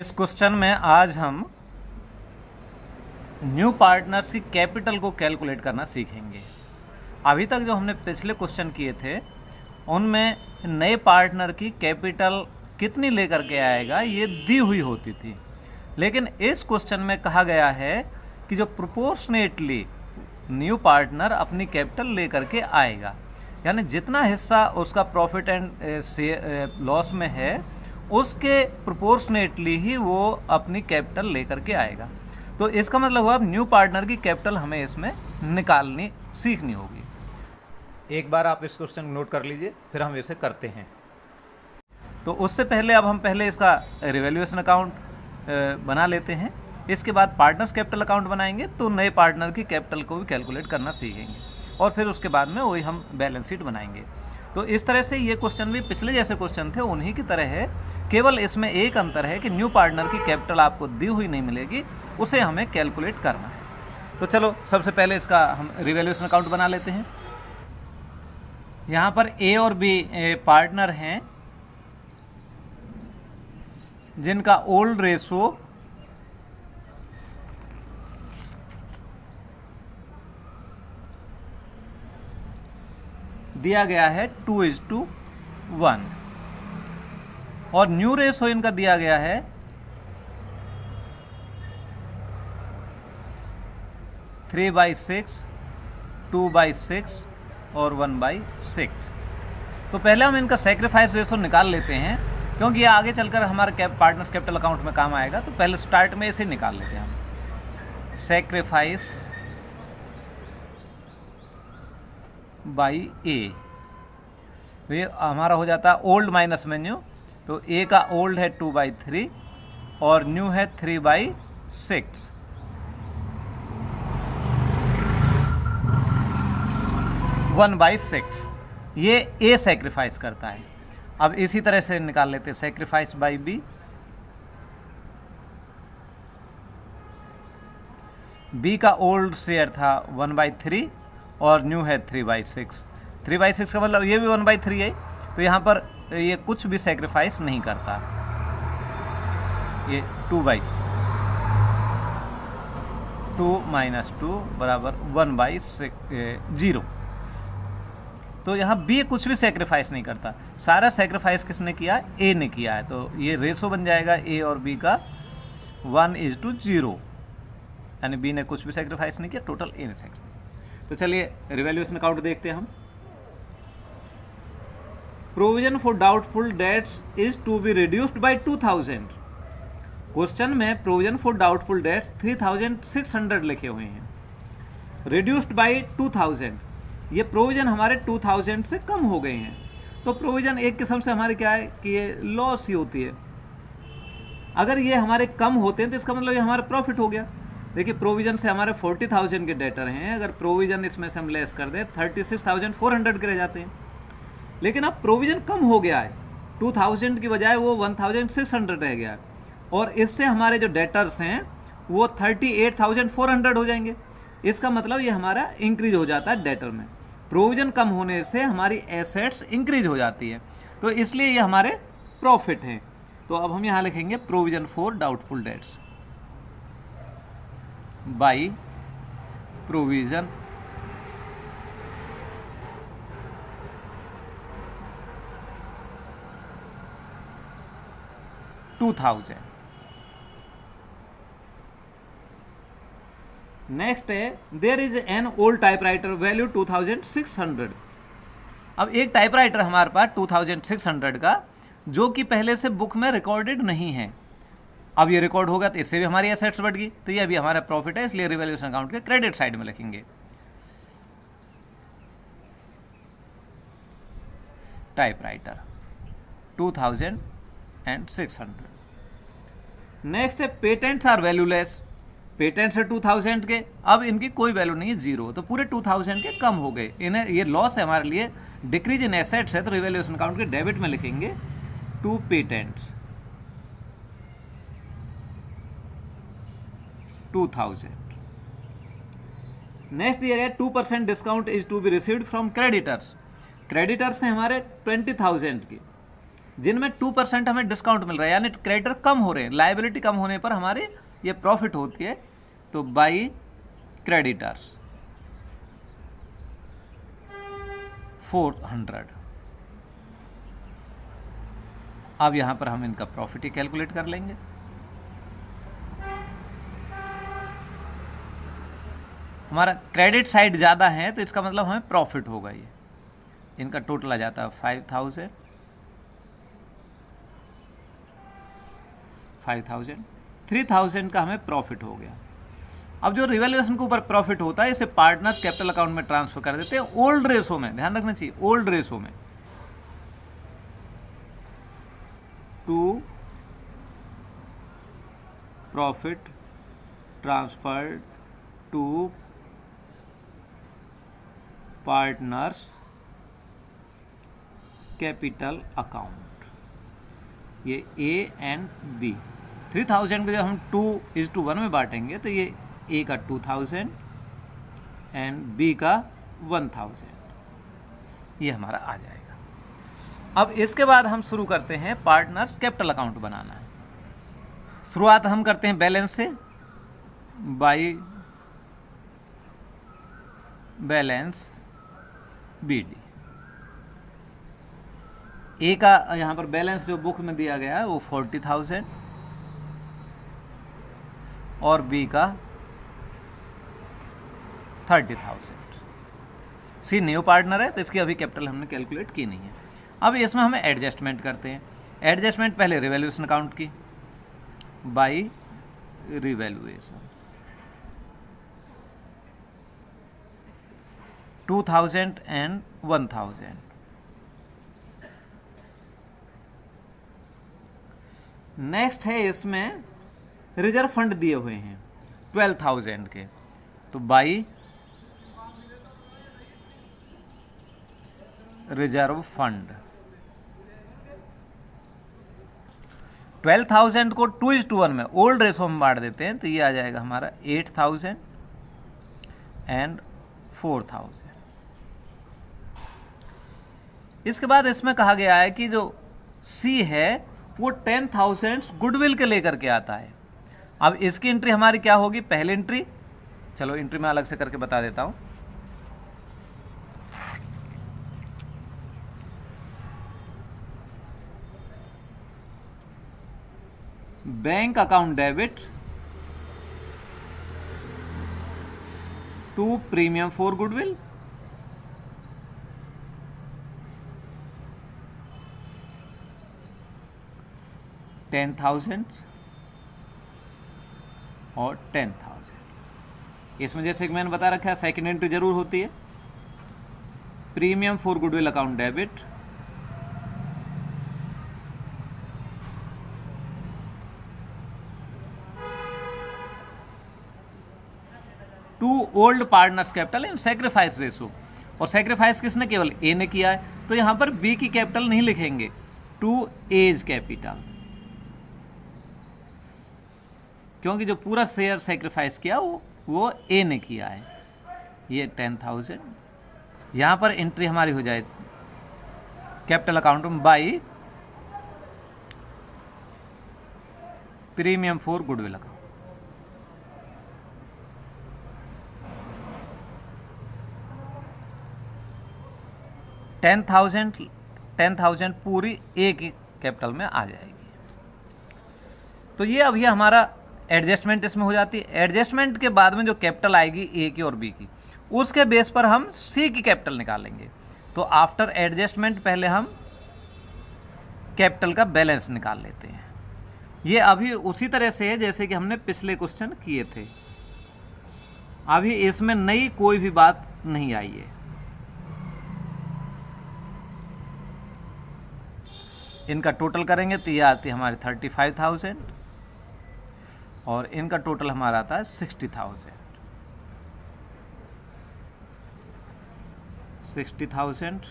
इस क्वेश्चन में आज हम न्यू पार्टनर्स की कैपिटल को कैलकुलेट करना सीखेंगे। अभी तक जो हमने पिछले क्वेश्चन किए थे उनमें नए पार्टनर की कैपिटल कितनी लेकर के आएगा ये दी हुई होती थी, लेकिन इस क्वेश्चन में कहा गया है कि जो प्रोपोर्शनेटली न्यू पार्टनर अपनी कैपिटल लेकर के आएगा, यानी जितना हिस्सा उसका प्रॉफिट एंड लॉस में है उसके प्रोपोर्शनेटली ही वो अपनी कैपिटल लेकर के आएगा। तो इसका मतलब हुआ न्यू पार्टनर की कैपिटल हमें इसमें निकालनी सीखनी होगी। एक बार आप इस क्वेश्चन नोट कर लीजिए, फिर हम इसे करते हैं। तो उससे पहले अब हम पहले इसका रिवैल्यूएशन अकाउंट बना लेते हैं, इसके बाद पार्टनर्स कैपिटल अकाउंट बनाएंगे तो नए पार्टनर की कैपिटल को भी कैलकुलेट करना सीखेंगे और फिर उसके बाद में वही हम बैलेंस शीट बनाएंगे। तो इस तरह से ये क्वेश्चन भी पिछले जैसे क्वेश्चन थे उन्हीं की तरह है, केवल इसमें एक अंतर है कि न्यू पार्टनर की कैपिटल आपको दी हुई नहीं मिलेगी, उसे हमें कैलकुलेट करना है। तो चलो सबसे पहले इसका हम रिवैल्यूएशन अकाउंट बना लेते हैं। यहाँ पर ए और बी पार्टनर हैं जिनका ओल्ड रेशो दिया गया है 2:1 और न्यू रेशो इनका दिया गया है 3/6, 2/6 और 1/6। तो पहले हम इनका सेक्रीफाइस रेशो निकाल लेते हैं क्योंकि ये आगे चलकर हमारे पार्टनर्स कैपिटल अकाउंट में काम आएगा। तो पहले स्टार्ट में इसे निकाल लेते हैं हम, सेक्रीफाइस बाई ए। तो ये हमारा हो जाता है ओल्ड माइनस में न्यू, तो ए का ओल्ड है 2/3 और न्यू है 3/6। वन बाई सिक्स ये ए सेक्रीफाइस करता है। अब इसी तरह से निकाल लेते हैं सेक्रीफाइस बाई बी। बी का ओल्ड शेयर था 1/3 और न्यू है 3/6। 3/6 का मतलब ये भी 1/3 है, तो यहाँ पर ये कुछ भी सेक्रीफाइस नहीं करता, ये 2/2 - 2 बराबर 1/0। तो यहाँ बी कुछ भी सेक्रीफाइस नहीं करता, सारा सेक्रीफाइस किसने किया? ए ने किया है। तो ये रेशो बन जाएगा ए और बी का 1:0, यानी बी ने कुछ भी सेक्रीफाइस नहीं किया, टोटल ए ने सेक्रीफाइस। तो चलिए रिवैल्यूएशन अकाउंट देखते हैं हम। Provision for doubtful debts is to be reduced by 2000। Question में प्रोविजन फॉर डाउटफुल डेट्स 3600 लिखे हुए हैं, रिड्यूस्ड बाय 2000। ये प्रोविजन हमारे 2000 से कम हो गए हैं। तो प्रोविजन एक किस्म से हमारे क्या है कि ये लॉस ही होती है। अगर ये हमारे कम होते हैं तो इसका मतलब ये हमारा प्रॉफिट हो गया। देखिए प्रोविजन से हमारे 40,000 के डेटर हैं, अगर प्रोविजन इसमें से हम लेस कर दें 36,400 के रह जाते हैं। लेकिन अब प्रोविजन कम हो गया है, 2000 की बजाय वो 1,600 रह गया है और इससे हमारे जो डेटर्स हैं वो 38,400 हो जाएंगे। इसका मतलब ये हमारा इंक्रीज हो जाता है डेटर में। प्रोविजन कम होने से हमारी एसेट्स इंक्रीज हो जाती है, तो इसलिए ये हमारे प्रॉफिट हैं। तो अब हम यहाँ लिखेंगे provision for doubtful debts by provision $2,000। Next है there is an old typewriter value 2600। अब एक टाइपराइटर हमारे पास 2600 का जो कि पहले से बुक में रिकॉर्डेड नहीं है, अब ये रिकॉर्ड होगा तो इससे भी हमारी एसेट्स बढ़ गई, तो ये अभी हमारा प्रॉफिट है, इसलिए रिवैल्यूएशन अकाउंट के क्रेडिट साइड में लिखेंगे टाइपराइटर 2600। नेक्स्ट है पेटेंट्स आर वैल्यूलेस। पेटेंट्स है 2000 के, अब इनकी कोई वैल्यू नहीं है, 0, तो पूरे 2000 के कम हो गए, इन्हें ये लॉस है हमारे लिए, डिक्रीज इन एसेट्स है, तो रिवैल्यूएशन अकाउंट के डेबिट में लिखेंगे टू पेटेंट्स 2000। नेक्स्ट दिया गया 2% discount is to be received from creditors. Creditors हैं हमारे 20,000 की, जिनमें 2% हमें डिस्काउंट मिल रहा है, यानी क्रेडिटर कम हो रहे हैं, लायबिलिटी कम होने पर हमारी ये प्रॉफिट होती है। तो बाई क्रेडिटर्स 400। अब यहां पर हम इनका प्रॉफिट ही कैलकुलेट कर लेंगे। हमारा क्रेडिट साइड ज़्यादा है तो इसका मतलब हमें प्रॉफिट होगा। ये इनका टोटल आ जाता है 5000, 3000 का हमें प्रॉफिट हो गया। अब जो रिवैल्यूएशन के ऊपर प्रॉफिट होता है इसे पार्टनर्स कैपिटल अकाउंट में ट्रांसफर कर देते हैं ओल्ड रेशो में, ध्यान रखना चाहिए ओल्ड रेशो में, to profit transferred to partners capital account. ये ए एंड बी 3000 को जब हम 2:1 में बांटेंगे तो ये ए का 2000 एंड बी का 1000, ये हमारा आ जाएगा। अब इसके बाद हम शुरू करते हैं पार्टनर्स कैपिटल अकाउंट बनाना है। शुरुआत हम करते हैं बैलेंस से, बाई बैलेंस बीडी। ए का यहाँ पर बैलेंस जो बुक में दिया गया है वो 40,000 और बी का 30,000। सी न्यू पार्टनर है तो इसकी अभी कैपिटल हमने कैलकुलेट की नहीं है। अब इसमें हमें एडजस्टमेंट करते हैं। एडजस्टमेंट पहले रिवैल्यूएशन अकाउंट की, बाई रिवैल्यूएशन 2000 एंड 1000। नेक्स्ट है इसमें रिजर्व फंड दिए हुए हैं 12,000 के, तो बाई रिजर्व फंड 12,000 को 2:1 में ओल्ड रेशो में बांट देते हैं तो ये आ जाएगा हमारा 8,000 एंड 4,000। इसके बाद इसमें कहा गया है कि जो सी है वो 10,000 गुडविल के लेकर के आता है। अब इसकी एंट्री हमारी क्या होगी, पहली एंट्री, चलो एंट्री में अलग से करके बता देता हूं। Bank account debit to premium for goodwill, $10,000 और 10,000। इसमें जैसे कि मैंने बता रखा है सेकेंड एंट्री जरूर होती है। Premium for goodwill account debit to old partners capital in sacrifice ratio, और सेक्रीफाइस किसने, केवल ए ने किया है, तो यहां पर बी की कैपिटल नहीं लिखेंगे, टू एज कैपिटल, क्योंकि जो पूरा शेयर सेक्रीफाइस किया वो ए ने किया है। ये 10,000 यहाँ पर एंट्री हमारी हो जाए कैपिटल अकाउंट में by premium for goodwill account. Ten thousand पूरी ए की कैपिटल में आ जाएगी। तो ये अभी हमारा एडजस्टमेंट इसमें हो जाती है। एडजस्टमेंट के बाद में जो कैपिटल आएगी ए की और बी की, उसके बेस पर हम सी की कैपिटल निकालेंगे। तो आफ्टर एडजस्टमेंट पहले हम कैपिटल का बैलेंस निकाल लेते हैं। ये अभी उसी तरह से है जैसे कि हमने पिछले क्वेश्चन किए थे, अभी इसमें नई कोई भी बात नहीं आई है। इनका टोटल करेंगे तो ये आती है हमारी 35,000 और इनका टोटल हमारा आता है 60,000। 60,000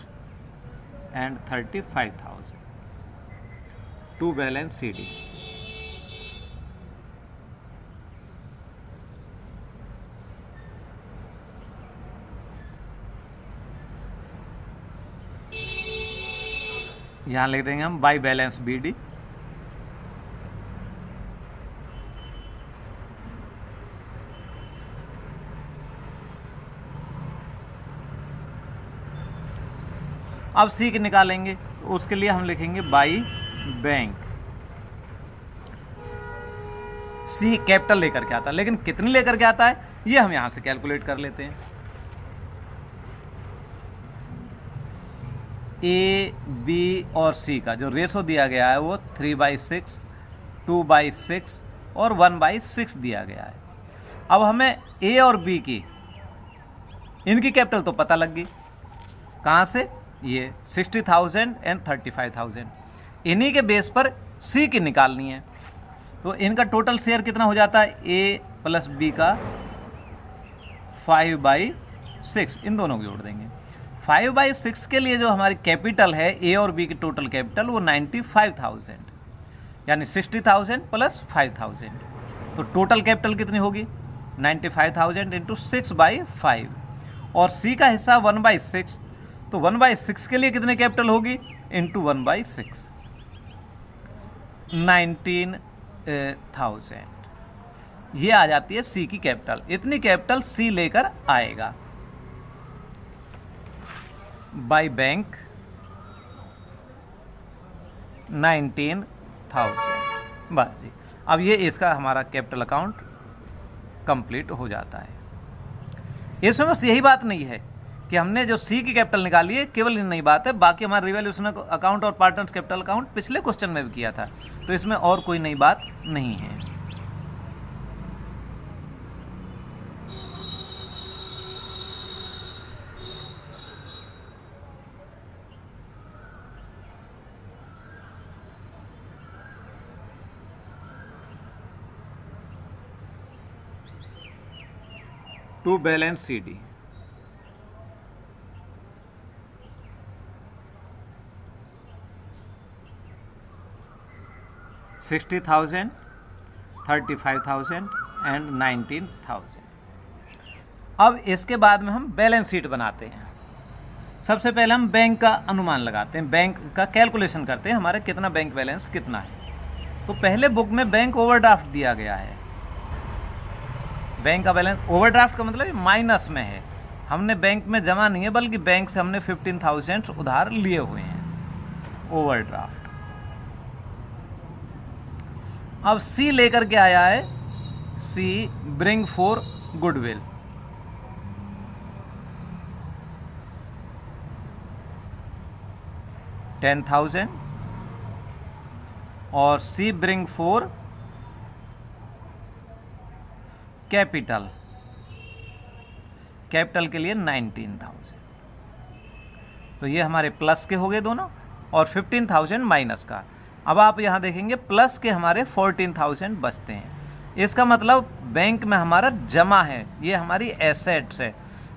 एंड 35,000 टू बैलेंस CD। यहाँ लिख देंगे हम बाई बैलेंस BD। अब C की निकालेंगे, उसके लिए हम लिखेंगे बाई बैंक। C कैपिटल लेकर के आता है, लेकिन कितनी लेकर के आता है ये हम यहां से कैलकुलेट कर लेते हैं। A, B और C का जो रेशो दिया गया है वो 3/6, 2/6 और 1/6 दिया गया है। अब हमें A और B की इनकी कैपिटल तो पता लग गई, कहाँ से, ये 60,000 एंड 35,000। इन्हीं के बेस पर C की निकालनी है, तो इनका टोटल शेयर कितना हो जाता है, A प्लस B का 5/6, इन दोनों को जोड़ देंगे। 5/6 के लिए जो हमारी कैपिटल है A और B की टोटल कैपिटल वो 95,000, यानी 60,000 प्लस 5,000, तो टोटल कैपिटल कितनी होगी 95,000 इंटू 6/5, और C का हिस्सा 1/6, तो 1/6 के लिए कितनी कैपिटल होगी इंटू 1/6, 19,000। ये आ जाती है C की कैपिटल। इतनी कैपिटल C लेकर आएगा बाय बैंक 19,000। बस जी, अब ये इसका हमारा कैपिटल अकाउंट कंप्लीट हो जाता है। इसमें बस यही बात नहीं है कि हमने जो C की कैपिटल निकाली है, केवल ये नई बात है, बाकी हमारा रिवैल्यूएशन अकाउंट और पार्टनर्स कैपिटल अकाउंट पिछले क्वेश्चन में भी किया था, तो इसमें और कोई नई बात नहीं है। To balance CD, $60,000, 35,000 and 19,000। अब इसके बाद में हम बैलेंस शीट बनाते हैं। सबसे पहले हम बैंक का अनुमान लगाते हैं, बैंक का कैलकुलेशन करते हैं, हमारे कितना बैंक बैलेंस कितना है। तो पहले बुक में बैंक ओवरड्राफ्ट दिया गया है। बैंक का बैलेंस, ओवरड्राफ्ट का मतलब माइनस में है, हमने बैंक में जमा नहीं है बल्कि बैंक से हमने 15,000 उधार लिए हुए हैं, ओवरड्राफ्ट। अब C लेकर के आया है, C ब्रिंग फॉर गुडविल, $10,000, और C bring for capital, capital के लिए 19,000। तो ये हमारे प्लस के हो गए दोनों, और 15,000 माइनस का। अब आप यहाँ देखेंगे प्लस के हमारे 14,000 बचते हैं। इसका मतलब बैंक में हमारा जमा है, ये हमारी एसेट्स है,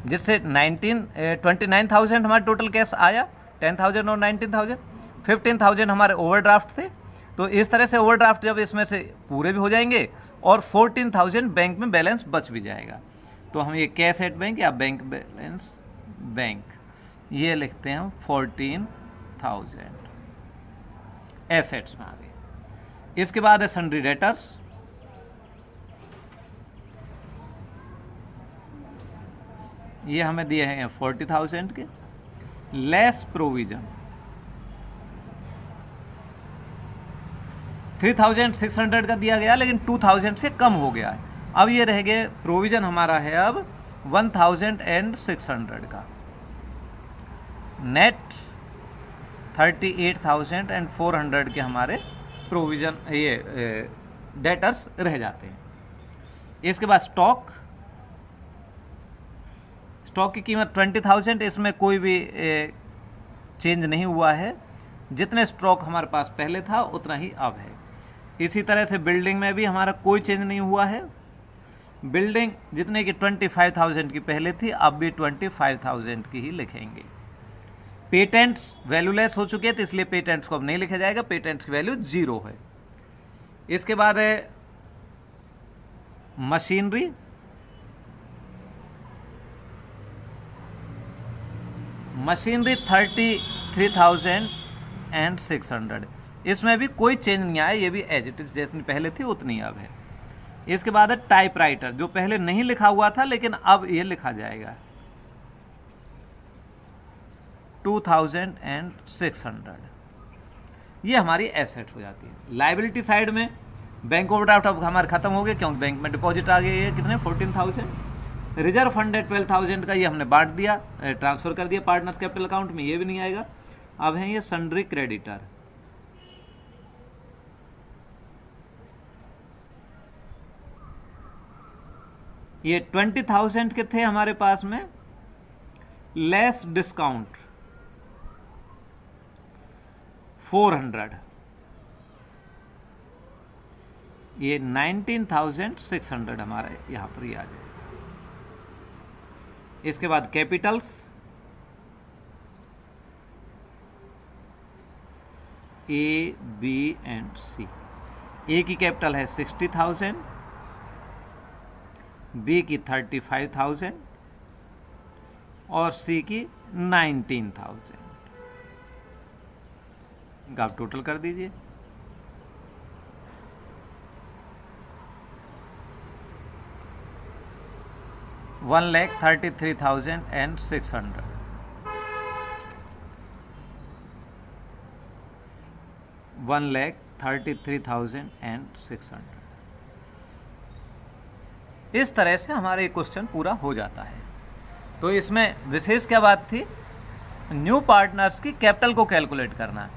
जिससे 29,000 हमारा टोटल कैश आया, 10,000 और 19,000, 15,000 हमारे ओवरड्राफ्ट थे। तो इस तरह से ओवरड्राफ्ट जब इसमें से पूरे भी हो जाएंगे और 14,000 बैंक में बैलेंस बच भी जाएगा, तो हम ये कैश एट बैंक या बैंक बैलेंस बैंक ये लिखते हैं हम 14,000 एसेट्स में आ गए। इसके बाद है सन्ड्री डेटर्स, ये हमें दिए हैं 40,000 के, लेस प्रोविजन 3,600 का दिया गया, लेकिन 2,000 से कम हो गया है। अब ये रह गए, प्रोविजन हमारा है अब 1,600 का, नेट 38,400 के हमारे प्रोविजन ये डेटर्स रह जाते हैं। इसके बाद स्टॉक की कीमत 20,000, इसमें कोई भी चेंज नहीं हुआ है, जितने स्टॉक हमारे पास पहले था उतना ही अब है। इसी तरह से बिल्डिंग में भी हमारा कोई चेंज नहीं हुआ है, बिल्डिंग जितने की 25,000 की पहले थी अब भी 25,000 की ही लिखेंगे। पेटेंट्स वैल्यूलेस हो चुके हैं, तो इसलिए पेटेंट्स को अब नहीं लिखा जाएगा, पेटेंट्स की वैल्यू 0 है। इसके बाद है मशीनरी, मशीनरी 33,000 एंड 600, इसमें भी कोई चेंज नहीं आया, ये भी एज इट इज जैसे पहले थी उतनी अब है। इसके बाद है टाइपराइटर, जो पहले नहीं लिखा हुआ था लेकिन अब ये लिखा जाएगा 2600, ये हमारी एसेट हो जाती है। लाइबिलिटी साइड में बैंक ओवरड्राफ्ट अब हमारे खत्म हो गए क्योंकि बैंक में डिपॉजिट आ गई है कितने 14,000। रिजर्व फंड है 12,000 का, ये हमने बांट दिया, ट्रांसफर कर दिया पार्टनर्स कैपिटल अकाउंट में, ये भी नहीं आएगा। अब है ये सन्ड्री क्रेडिटर, ये 20,000 के थे हमारे पास में, लेस डिस्काउंट 400, ये 19,600 हमारे यहां पर ही आ जाएगा। इसके बाद कैपिटल्स, ए बी एंड सी। ए की कैपिटल है 60,000, बी की 35,000 और सी की 19,000 का आप टोटल कर दीजिए। $1,33,600, $1,33,600। इस तरह से हमारा ये क्वेश्चन पूरा हो जाता है। तो इसमें विशेष क्या बात थी, न्यू पार्टनर्स की कैपिटल को कैलकुलेट करना।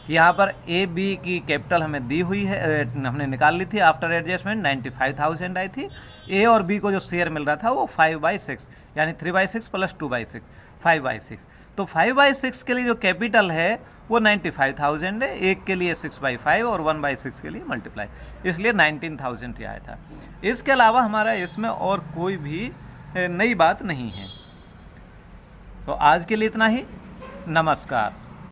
यहाँ पर ए बी की कैपिटल हमें दी हुई है, हमने निकाल ली थी आफ्टर एडजस्टमेंट, 95,000 आई थी। ए और बी को जो शेयर मिल रहा था वो 5/6 यानी 3/6 प्लस 2/6 5/6। तो 5/6 के लिए जो कैपिटल है वो 95,000 है, एक के लिए 6/5 और 1/6 के लिए मल्टीप्लाई, इसलिए 19,000 आया था। इसके अलावा हमारा इसमें और कोई भी नई बात नहीं है। तो आज के लिए इतना ही, नमस्कार।